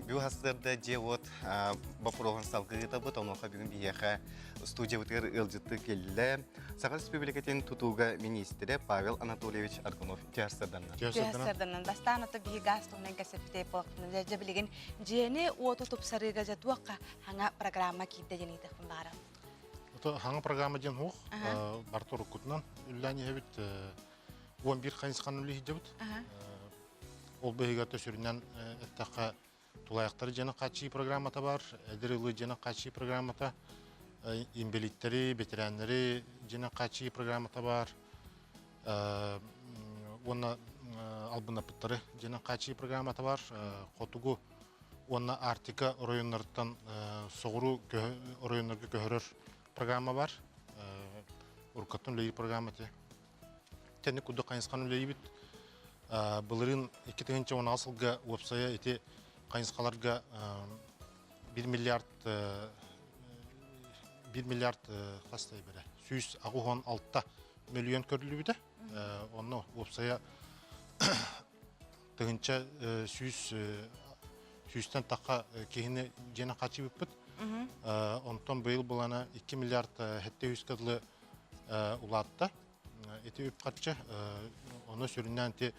Бу хастырда же вот бапрогон салгыта бу тоноха бүгүн бияха студия бутер ылжытты келле. Саха Республикатын тутуга министре Павел Анатольевич Аргунов тиарсырданна. Тиасырдан. Түйәсәрдәннән бастан ата бии газ тугынан кәсептей полктын җә билеген җене оту тупсарыга жатуакка хаңа программа китте җенитә бара. Это ханга программа ден хух, Бартур Кутнан, Юляни Хевит, 11 хайнскан үлі хиджабыт. Ол бейгаты сүрінен әттәққа тулаяқтары жена қачи программата бар, әдірілі жена қачи программата, имбелиттері, ветеранлері жена қачи программата бар, онна албына пыттары жена қачи программата бар, қотугу онна Артика районлардан соғыру районларға көхірір программа бар. Уркаттын лейі программа те. Тәнік күдді қайынсқан үлейі біт. Бұлырын 2016-ға өпсая еті қайынсқаларға 1 миллиард қастай бірі. Сүйіс ағуған 6 миллион көрілі біді. Оны өпсая тұғынша сүйістен таққа кейіні жена қачы бүп бұд. Онтон быйыл булана 2 миллиард хетте үскадлы улатта. Эти үп қатчы, оны сүрінен те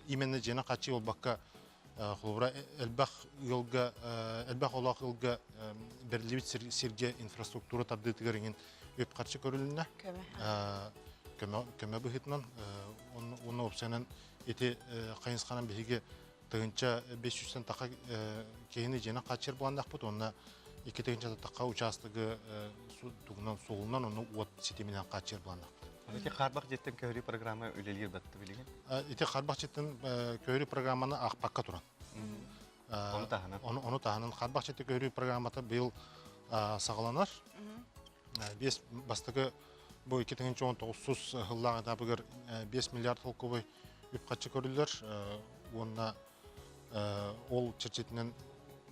именно жена қатчы ол баққа құлыбыра әлбақ олақ ұлға бірлебіт серге инфраструктура табдытығырыңын үп қатчы көріліне. Көмі бұхытынан, оны опсайынан еті қайынсқанан бігіге тығынша 500-тен таққа кейіні жена қатшыр боландақ бұд, онына 2 тығынша таққа участығы тұғынан соғылынан оны от сетеменен қатшыр боландақ бұд. Эти қарбақ жеттен көрі программа үлелер батты білеген? Эти қарбақ жеттен көрі программаны ақпаққа тұран. Оны тағынан? Оны тағынан. Қарбақ жетті көрі программаты биыл сағаланар. Бастығы бұл 2019 ғыллағыда бұғыр 5 миллиард толковой үп қатшы көрілер. Онына ол черчетінен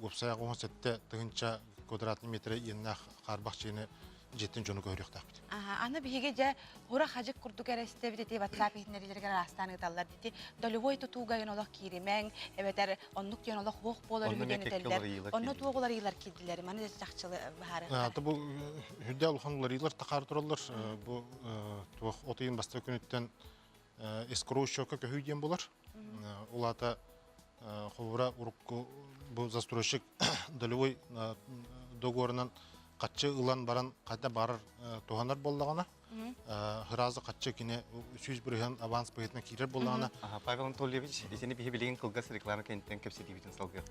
өпсая қоңыз сәтті тұғынша квадратный метрі еннақ қарбақ жені жеттен жоны көріқ тақпыды. Аны биһиге же хура хажык курдук эресте бити WhatsApp хиннерилерге растаны таллар дити. Долевой тутуга йонолох киримен, эбетер оннук йонолох хох болар хүден этеллер. Онно туголар ыйлар кидилер. Маны жакчылы баары. Бу хүддә улханлар ыйлар тақар туралар. Бу тух отыйын баста күнүттен эскроу шока көһүйден болар. Улата ховра урукку бу застройщик долевой договорынан қатшы ұлан баран қайда барыр туғанар болдағана. Хыразы қатшы кене 100 бірген аванс бөгетіне кейлер болдағана. Павел Анатольевич, есені бейі білеген қылғас реклама кенттен көпсі дейбетін салғы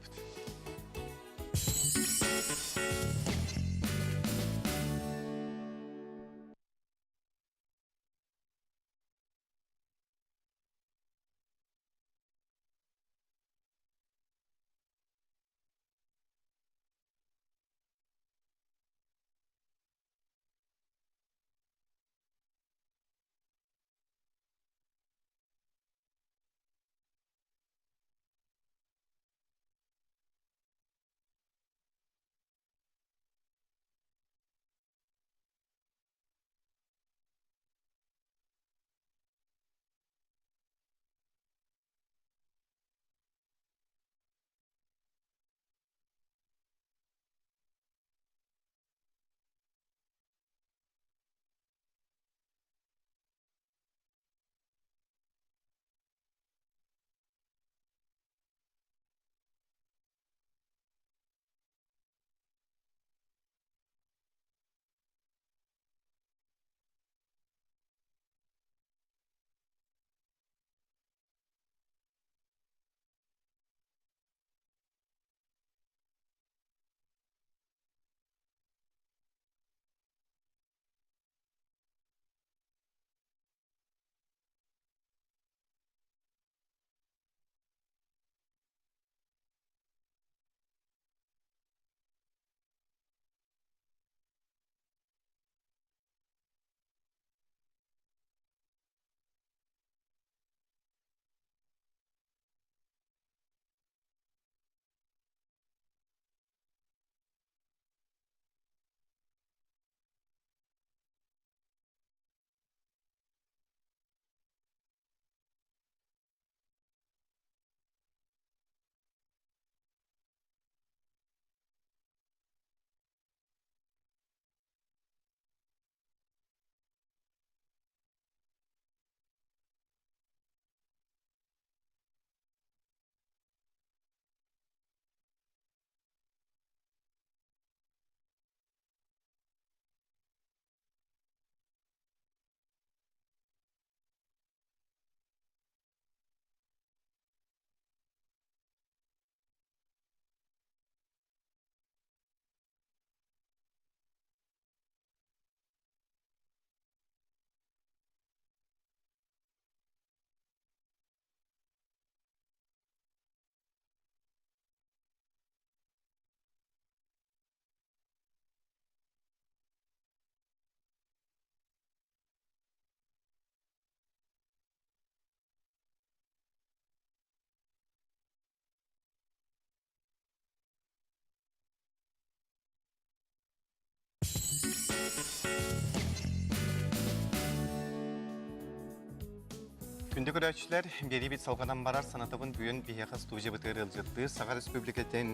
Күнді көрәтшілер, бері бит салғадан барар санатабын бүйін бейеқа студия бұтыр ылжытты Сағар Республикатын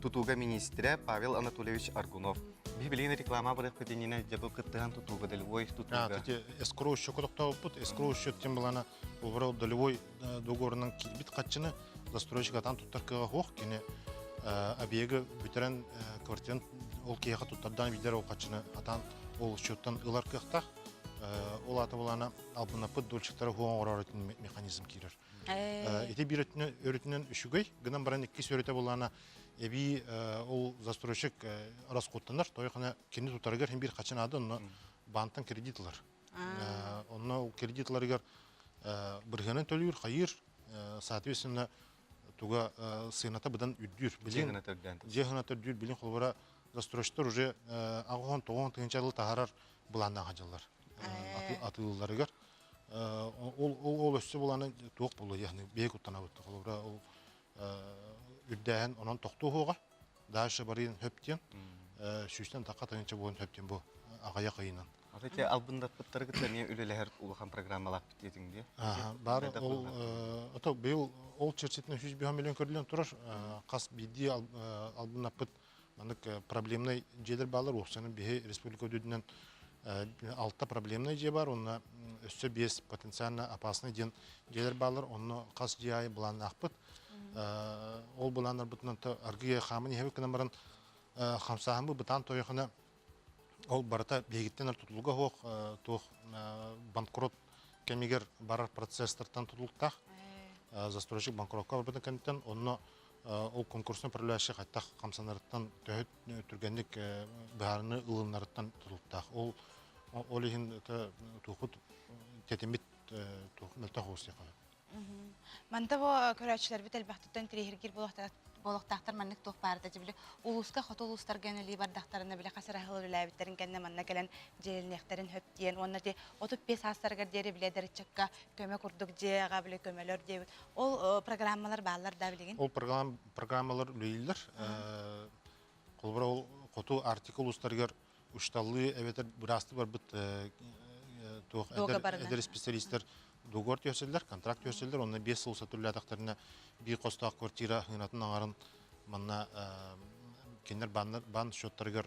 тутуға министрі Павел Анатольевич Аргунов. Бибилин реклама бұрық пөтеніне дебі қыттыған тутуға дәлвой тутуға. Эскроу шоколақтау бұд, эскроу шөттен балана ұлғырау дәлвой доғорының келбет қатшыны застройщик атан туттарқыға хоқ, кені объегі бүтерен квартиран ол кейеқа туттардан видер ол қатшыны атан ол шөттен ылар қықтақ. Ол аты болана албына пыт дольчықтары хуан орарытын механизм кейлер. Эти бір өрітінен үшігей, гынан баран 2 өріті болана эби ол застройщик расходтанар, тойқана кенде тутарыгар хем бір қачын ады, оны банттан кредитлар. Оны ол кредитларыгар біргенен төлігір, қайыр, соответственно, туға сыйната бұдан үддір. Жеханатар дүр, білін қолбара застройщиктар уже ағуған тоғын тығынчарлы тағарар бұландан қажалар. Атылыларыгар. Ол өсі боланы туық болу, яғни бейк ұттана бұтты. Қолбара ол үрдәйін онан тоқты оға, дайшы барыйын хөптен, сүйістен таққа тағынча болын хөптен бұл ағая қайынан. Атаке албында пыттары күтті не үлелі ұлыған программалақ бітетіңде? Бар, бұл ол черчетінің 100 миллион көрілен тұрар, қас бейді албында пыт проблемный жедер балар, оқсаның бейі республика өдедінен 6 проблемный же бар, онына өсі 5 потенциально опасный ден жедер балар, онына қас жайы бұланы ақпыт. Ол бұланар бұтынан аргия қамын ехе күнен баран қамсағын бұл бұтан тойықына ол барыта бейгіттен тұтылуға оқ банкрот кәмегер барар процесстартан тұтылықтақ застройщик банкротқа бар бұтын кәнеттен онына ол конкурсын піріләші қайттақ қамсанарыттан төхет түргенлік бағарыны ұлынарыттан тұтылықтақ. Ол ехін тұқыт тетемет тұқымелті қоғысы қойып. Манда бу көрәчләр бит әлбәттән тирехиргир болоқтақтар маннык тух барды дибиле улуска хото улустар генели бардактарына биле касара хылыбылабиттерин кенне манна келен желнектерин хөптен онна де 35 астарга дери биле дерчекка көмө курдук жега биле көмөлөр дебит ол программалар баалар да билеген ол программалар үлейлер колбара ол коту артикул устаргар ушталлы эветер бурасты бар бит тух эдер специалисттер договор төселдер, контракт төселдер, онна 5 жыл сатылы атақтарына bir қостақ квартира ғынатын аңарын манна кендер бан шоттарығар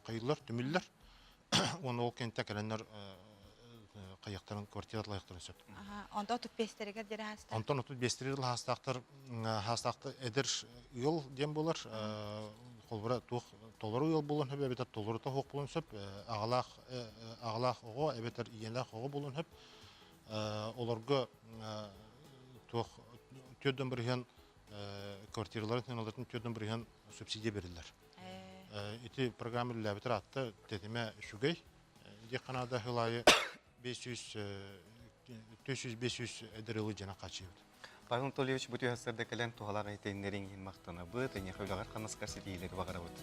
қайылар, түмілдер. Оны ол кентте кәлінер қайықтарын, квартират лайықтарын сөп. Онда 35-терігер дері хастар? Онтан 35-терігер хастақты әдір ұйыл дем болар. Қолбыра толыры ұйыл болын хөп, әбетер толыры та хоқ болын сөп. Ағалақ оғы, әбетер иенлақ оғы болын хөп. Оларға төден бірген квартираларын төден бірген субсидия берілер. Эти программы ләбітір атты тетеме шүгей. Де қанада ғылайы 500-500 әдірілі жана қачы еді. Павел Анатольевич, бұты ғасырда кәлен туғалар әйтейіндерін ең мақтана бұд, әне қөйліғар қанас қарсы дейілері бағара бұд.